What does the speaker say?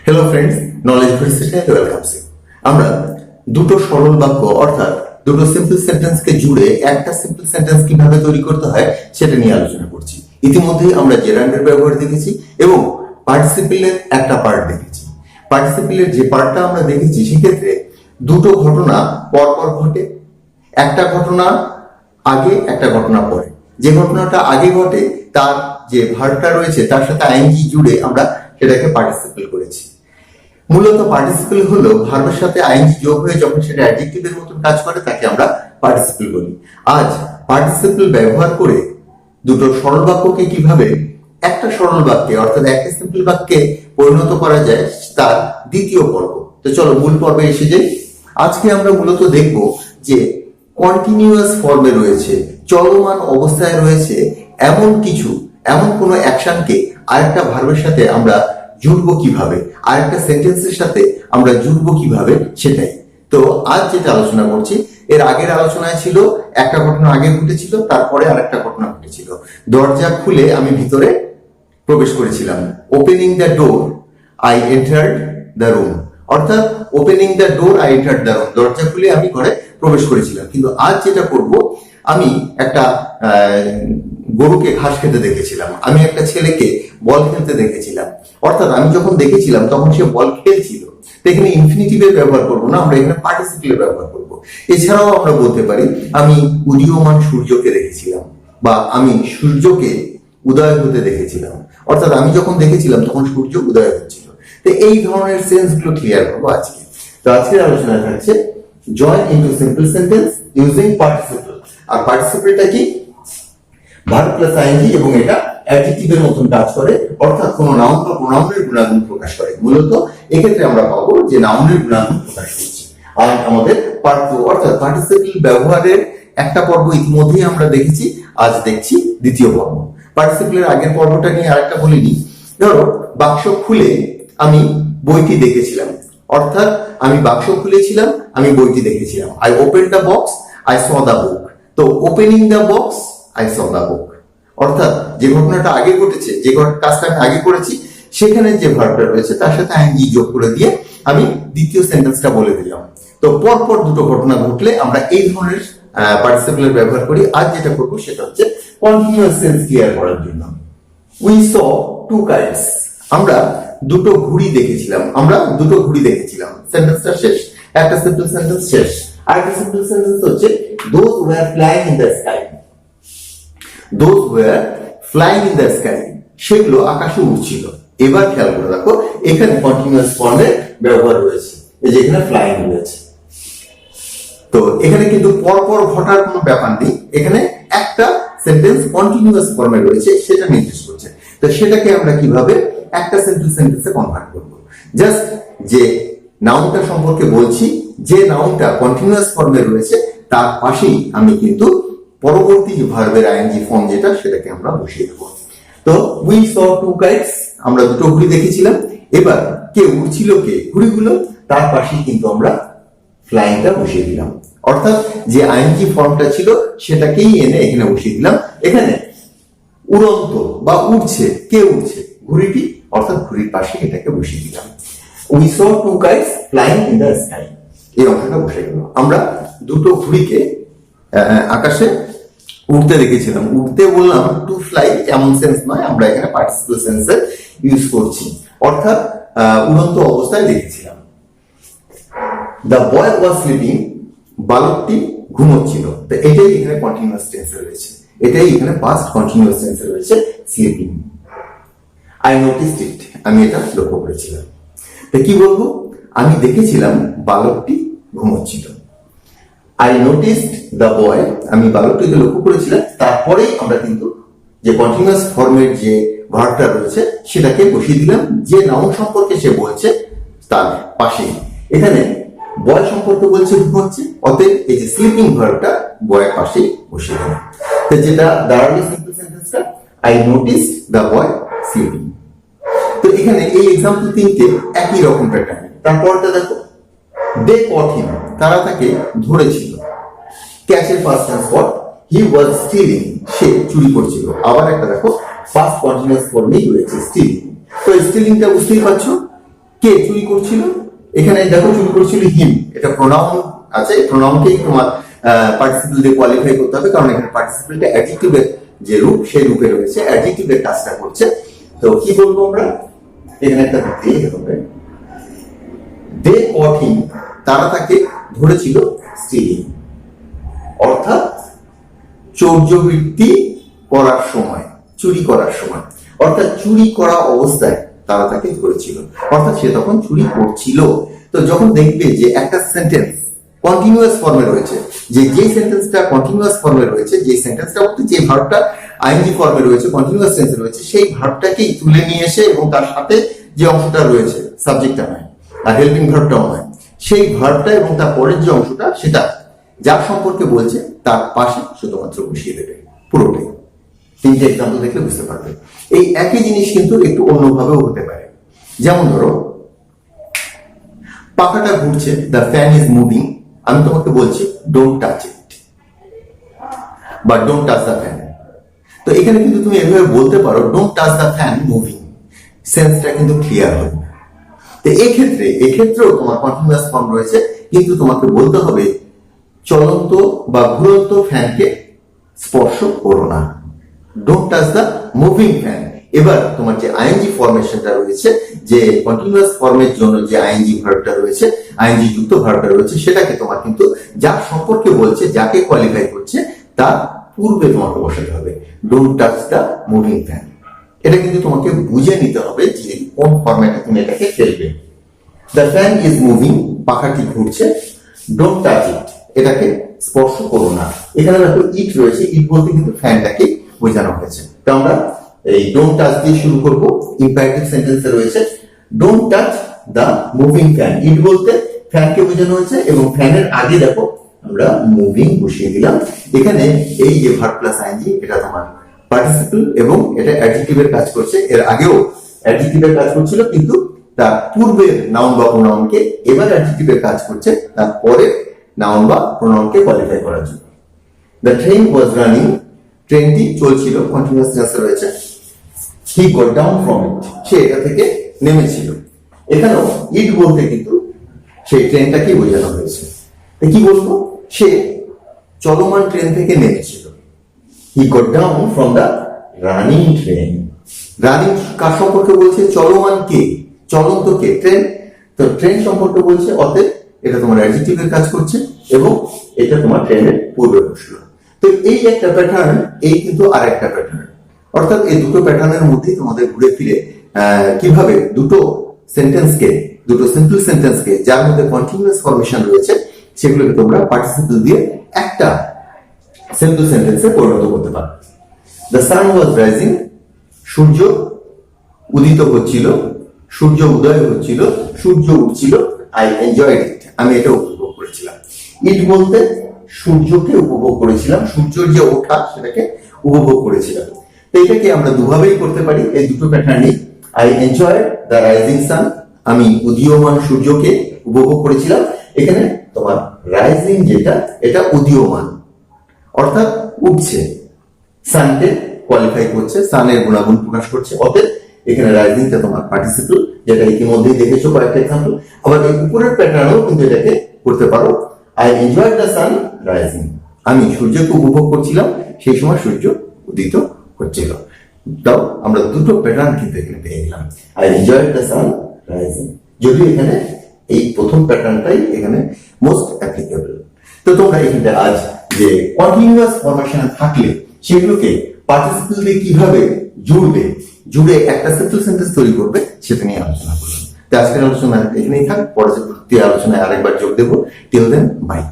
Hello friends, knowledge ভার্সিটিতে welcomes you. আমরা দুটো সরল বাক্য অর্থাৎ দুটো সিম্পল সেন্টেন্সকে জুড়ে একটা সিম্পল সেন্টেন্স কিভাবে তৈরি করতে হয় সেটা নিয়ে আলোচনা করছি। ইতিমধ্যেই আমরা জেরান্ডের ব্যবহার দেখেছি এবং পার্টিসিপেলের একটা পার্ট দেখেছি। পার্টিসিপেলের যে পার্টটা আমরা দেখেছি সেক্ষেত্রে দুটো ঘটনা পরপর ঘটে, একটা ঘটনা আগে একটা ঘটনা পরে। যে ঘটনাটা আগে ঘটে তার যে ভার্বটা রয়েছে তার সাথে আইএনজি জুড়ে আমরা সেটাকে পার্টিসিপেল করেছি। মূলত পার্টিসিপেল হলো ভার্বের সাথে আইএনজি যোগ হয়ে যখন সেটা অ্যাডজেক্টিভের মতন কাজ করে তাকে আমরা পার্টিসিপেল বলি। আজ পার্টিসিপেল ব্যবহার করে দুটো সরল বাক্যকে কিভাবে একটা সরল বাক্যে অর্থাৎ একটা সিম্পল বাক্যে পরিণত করা যায় তার দ্বিতীয় পর্ব। তো চলো মূল পর্বে এসে যাই। আজকে আমরা মূলত দেখব যে কন্টিনিউয়াস ফর্মে রয়েছে, চলমান অবস্থায় রয়েছে এমন কোনো অ্যাকশনকে আরেকটা ভার্বের সাথে আমরা জুড়বো কিভাবে, আরেকটা সেন্টেন্সের সাথে আমরা জুড়বো কিভাবে সেটাই। তো আজ যেটা আলোচনা করছি, এর আগের আলোচনায় ছিল একটা ঘটনা আগে ঘটেছিল, তারপরে আরেকটা ঘটনা ঘটেছিল। দরজা খুলে আমি ভিতরে প্রবেশ করেছিলাম। Opening the door I entered the room, অর্থাৎ opening the door I entered the room, দরজা খুলে আমি ঘরে প্রবেশ করেছিলাম। কিন্তু আজ যেটা করব, আমি একটা গরুকে ঘাস খেতে দেখেছিলাম, আমি একটা ছেলেকে বল খেলতে দেখেছিলাম। অর্থাৎ আমি যখন দেখেছিলাম তখন সে বল খেলছিল। এখানে ইনফিনিটিভের ব্যবহার করবো না, আমরা এখানে পার্টিসিপেলের ব্যবহার করব। এছাড়াও আমরা বলতে পারি আমি উদীয়মান সূর্যকে দেখেছিলাম বা আমি সূর্যকে উদয় হতে দেখেছিলাম। অর্থাৎ আমি যখন দেখেছিলাম তখন সূর্য উদয় হচ্ছিল। তো এই ধরনের সেন্স গুলো ক্লিয়ার করবো আজকে। তো আজকের আলোচনা থাকছে join into simple sentence using participle. আর পার্টিসিপলটা কি? ভার্ব প্লাস আইএনজি এবং এটা অ্যাডজেক্টিভের মতন কাজ করে, অর্থাৎ কোনো নাউন বা প্রোনাউনের গুণাগুণ প্রকাশ করে। মূলত এক্ষেত্রে আমরা পাবো যে নাউনের গুণাগুণ প্রকাশ করছে। আর আমাদের পার্ট 2 অর্থাৎ পার্টিসিপল ব্যবহারের একটা পর্ব ইতিমধ্যেই আমরা দেখেছি, আজ দেখছি দ্বিতীয় পর্ব। পার্টিসিপলের আগের পর্বটা নিয়ে আরেকটা বলিনি। ধরো বাক্স খুলে আমি বইটি দেখেছিলাম, অর্থাৎ আমি বাক্স খুলেছিলাম, আমি বইটি দেখেছিলাম। I open the box, I saw the book. তো opening the box, I saw the book, অর্থাৎ যে ঘটনাটা আগে ঘটেছে, যে কাজটা আমি আগে করেছি সেখানে যে ভার্বটা রয়েছে তার সাথে আইএনজি যোগ করে দিয়ে আমি দ্বিতীয় সেন্টেন্সটা বলে দিলাম। তো পরপর দুটো ঘটনা ঘটলে আমরা এই ধরনের পার্টিসিপেলের ব্যবহার করি। আজ যেটা করবো সেটা হচ্ছে কন্টিনিউয়াস সেন্স ক্লিয়ার করার জন্য। উই স টু কাইটস, আমরা দুটো ঘুড়ি দেখেছিলাম, আমরা দুটো ঘুড়ি দেখেছিলাম। সেন্টেন্সটা শেষ, একটা সিম্পল সেন্টেন্স শেষ। আরেকটা সিম্পল সেন্টেন্স হচ্ছে those were flying in the sky. Those were flying in the sky, সেগুলো আকাশে উড়ছিল। এবার খেয়াল করে দেখো এখানে কন্টিনিউয়াস ফর্মের ব্যবহার রয়েছে, এই যে এখানে ফ্লাইং রয়েছে। তো এখানে কিন্তু পরপর ঘটার কোনো ব্যাপার নেই, এখানে একটা সেন্টেন্স কন্টিনিউয়াস ফর্মে রয়েছে সেটা নির্দেশ করছে। তো সেটাকে আমরা কিভাবে একটা সিম্পল সেন্টেন্সে কনভার্ট করব? জাস্ট যে নাউনটা সম্পর্কে বলছি, যে নাউনটা কন্টিনিউয়াস ফর্মে রয়েছে তার পাশেই আমি কিন্তু পরবর্তী যে ভার্বের আইএনজি ফর্ম যেটা সেটাকে আমরা বসিয়ে দেবো। তো উই স টু কাইটস, আমরা দুটো ঘুড়ি দেখেছিলাম। এবার কে উড়ছিল, কে ঘুড়িগুলো, তার পাশেই কিন্তু আমরা ফ্লাইংটা বসিয়ে দিলাম। অর্থাৎ যে আইএনজি ফর্মটা ছিল সেটাকেই এনে এখানে বসিয়ে দিলাম। এখানে উড়ন্ত বা উড়ছে, কে উড়ছে? ঘুড়িটি, অর্থাৎ ঘুড়ির পাশে এটাকে বসিয়ে দিলাম। We saw two kites flying in the sky, এই অংশটা বসে গেল। আমরা দুটো ঘুড়িকে আকাশে উড়তে দেখেছিলাম। উড়তে বললাম, টু ফ্লাই এমন সেন্স নয়, আমরা এখানে পার্টিসিপল সেন্সে ইউজ করছি, অর্থাৎ উড়ন্ত অবস্থায় দেখেছিলাম। দ্য বয় ওয়াজ স্লিপিং, বালকটি ঘুমোচ্ছিল। তো এটাই এখানে কন্টিনিউয়াস টেন্সে রয়েছে, এটাই এখানে পাস্ট কন্টিনিউয়াস টেন্সে রয়েছে, স্লিপিং। আই নোটিসড ইট, আমি এটা লক্ষ্য করেছিলাম। তো কি বলবো? আমি দেখেছিলাম বালকটি ঘুমোচ্ছিল। আই নোটিসড দ্য বয়, আমি বালকটিকে লক্ষ্য করেছিলাম। তারপরেই আমরা কিন্তু যে কন্টিনিউয়াস ফর্মের যে ভার্বটা রয়েছে সেটাকে বসিয়ে দিলাম যে নাউন সম্পর্কে সে বলছে তার পাশেই। এখানে বয় সম্পর্কে বলছে ঘুমোচ্ছে, অতএব এই যে স্লিপিং ভার্বটা বয়ের পাশেই বসিয়ে দিলাম। তো যেটা দাঁড়ালো সিম্পল সেন্টেন্সটা, I noticed the boy sleeping. তো এখানে এই এক্সাম্পল তিনটে একই রকম প্যাটার্ন। তারপরটা দেখো, দে কট হিম, তারা তাকে ধরেছিল। ক্যাচের first tense for he was stealing, সে চুরি করছিল। আবার একটা দেখো পাস্ট কন্টিনিউয়াস ফর্মেই রয়েছে স্টিলিং। তো স্টিলিংটা বুঝতেই পারছো, কে চুরি করছিল? এখানে দেখো চুরি করছিল হিম, এটা প্রোনাউন আছে, প্রোনাউনকেই তোমার পার্টিসিপল দিয়ে কোয়ালিফাই করতে হবে, কারণ এখানে পার্টিসিপলটা অ্যাডজেক্টিভের যে রূপ সেই রূপে রয়েছে, অ্যাডজেক্টিভের কাজটা করছে। তো কি বলবো আমরা? এখানে একটা দে হবে, দে কট হিম, তারা তাকে ধরেছিল স্টিলিং, অর্থাৎ চৌর্যবৃত্তি করার সময়, চুরি করার সময়, অর্থাৎ চুরি করা অবস্থায় তারা তাকে ধরেছিল, অর্থাৎ সে তখন চুরি করছিল। তো যখন দেখবে যে একটা সেন্টেন্স কন্টিনিউয়াস ফর্মে রয়েছে, যে সেন্টেন্সটা কন্টিনিউয়াস ফর্মে রয়েছে, যে সেন্টেন্সটা বলতে যে ভার্বটা আইএনজি ফর্মে রয়েছে, কন্টিনিউয়াস টেন্সে রয়েছে, সেই ভার্বটাকেই তুলে নিয়ে এসে এবং তার সাথে যে অংশটা রয়েছে, সাবজেক্টটা নয় আর হেল্পিং ভার্বটাও নয়, সেই ভার্বটা এবং তার পরের যে অংশটা সেটা যার সম্পর্কে বলছে তার পাশে শুধুমাত্র বসিয়ে দেবে পুরোটাই। তিনটে এক্সাম্পল দেখলে বুঝতে পারবে। এই একই জিনিস কিন্তু একটু অন্যভাবেও হতে পারে। যেমন ধরো, পাখাটা ঘুরছে, দ্য ফ্যান ইজ মুভিং, আমি তোমাকে বলছি ডোন্ট টাচ ইট বা ডোন্ট টাচ দ্য ফ্যান। তো এখানে কিন্তু তুমি এভাবে বলতে পারো don't touch the fan moving, সেন্সটা কিন্তু ক্লিয়ার হবে। তো এক্ষেত্রেও তোমার কন্টিনিউয়াস ফর্ম রয়েছে, কিন্তু তোমাকে বলতে হবে চলন্ত বা ঘুরন্ত ফ্যানকে স্পর্শ করো না, don't touch the moving fan. এবার তোমার যে আইএনজি ফর্মেশনটা রয়েছে, যে কন্টিনিউয়াস ফর্মের জন্য যে আইএনজি ভার্বটা রয়েছে, আইএনজি যুক্ত ভার্বটা রয়েছে, সেটাকে তোমার কিন্তু যার সম্পর্কে বলছে, যাকে কোয়ালিফাই করছে তার পূর্বে তোমাকে বসাতে হবে, don't touch the moving fan. এটা কিন্তু তোমাকে বুঝে নিতে হবে যে কোন ফরম্যাটে তুমি এটাকে ফেলবে। দ্য ফ্যান ইজ মুভিং, পাখাটি ঘুরছে, ডোন্ট টাচ ইট, এটাকে স্পর্শ করো না। এখানে দেখো ইট রয়েছে, ইট বলতে কিন্তু ফ্যানটাকে বোঝানো হয়েছে। তো আমরা এই ডোন্ট টাচ দিয়ে শুরু করব। ইম্পারেটিভ সেন্টেন্সে রয়েছে don't touch the moving fan, it বলতে ফ্যানকে বোঝানো হয়েছে এবং ফ্যানের আগে দেখো আমরা মুভিং বসিয়ে দিলাম। এখানে এই যে ভার্ব প্লাস আইএনজি, এটা তোমার পার্টিসিপল এবং এটা অ্যাডজেক্টিভের কাজ করছে। এর আগেও অ্যাডজেক্টিভের কাজ করছিল, কিন্তু তার পূর্বের নাউন বা প্রোনাউনকে এবার অ্যাডজেক্টিভের কাজ করছে, তারপরে নাউন বা প্রোনাউনকে কোয়ালিফাই করার জন্য। দ্য ট্রেন ওয়াজ রানিং, ট্রেনটি চলছিল, কন্টিনিউয়াস টেন্সে রয়েছে। He got down from it, সে এটা থেকে নেমেছিল। এখানেও ইট বলতে কিন্তু সেই ট্রেনটাকে বোঝানো হয়েছে। কি বলবো? সে চলমান ট্রেন থেকে নেমেছিল। He got down from the running train. Running কার সম্পর্কে বলছে? চলমান কে, চলন্ত কে, ট্রেন। তো ট্রেন সম্পর্কে বলছে, অতএব এটা তোমার অ্যাডজেক্টিভের কাজ করছে এবং এটা তোমার ট্রেনের পূর্বে বসলো। তো এই একটা প্যাটার্ন, এই কিন্তু আর একটা প্যাটার্ন, অর্থাৎ এই দুটো প্যাটার্নের মধ্যে তোমাদের ঘুরে ফিরে কিভাবে দুটো সেন্টেন্সকে, দুটো সিম্পল সেন্টেন্সকে যার মধ্যে কন্টিনিউয়াস ফরমেশন রয়েছে, সেগুলোকে তোমরা পার্টিসিপল দিয়ে একটা সিম্পল সেন্টেন্সে পরিণত করতে পারো। দ্য সান ওয়াজ রাইজিং, সূর্য উদিত হচ্ছিল, সূর্য উদয় হচ্ছিল, সূর্য উঠছিল। আই এনজয়েড ইট, আমি এটা উপভোগ করেছিলাম। ইট বলতে সূর্যকে উপভোগ করেছিলাম, সূর্যের যে ওঠা সেটাকে উপভোগ করেছিলাম। তো এটাকে আমরা দুভাবেই করতে পারি, এই দুটো প্যাটার্নই। I enjoyed the rising sun, আমি উদীয়মান সূর্যকে উপভোগ করেছিলাম। এখানে তোমার রাইজিং যেটা, এটা উদীয়মান অর্থাৎ উঠছে, সানকে কোয়ালিফাই করছে, সানের গুণাগুণ প্রকাশ করছে। অতএব এখানে রাইজিংটা তোমার পার্টিসিপল, যেটা ইতিমধ্যেই দেখেছো কয়েকটা এক্সাম্পল। আবার এই উপরের প্যাটার্নও কিন্তু এটাকে করতে পারো। I enjoyed the sun rising, আমি সূর্যকে উপভোগ করছিলাম, সেই সময় সূর্য উদিত হচ্ছিল। তাও আমরা দুটো প্যাটার্ন কিন্তু এখানে পেয়ে গেলাম, I enjoyed the sun rising. যদিও এখানে এই প্রথম প্যাটার্নটাই এখানে মোস্ট অ্যাপ্লিকেবল। তো তোমরা এখানে আজ যে কন্টিনিউয়াস ফরমেশন থাকলে সেগুলোকে পার্টিসিপল দিয়ে কিভাবে জুড়বে, জুড়ে একটা সিম্পল সেন্টেন্স তৈরি করবে, সেটা নিয়ে আলোচনা করলাম। তো আজকের আলোচনা এখানেই থাক, পরবর্তী আলোচনায় আরেকবার যোগ দেবো। Till then, by.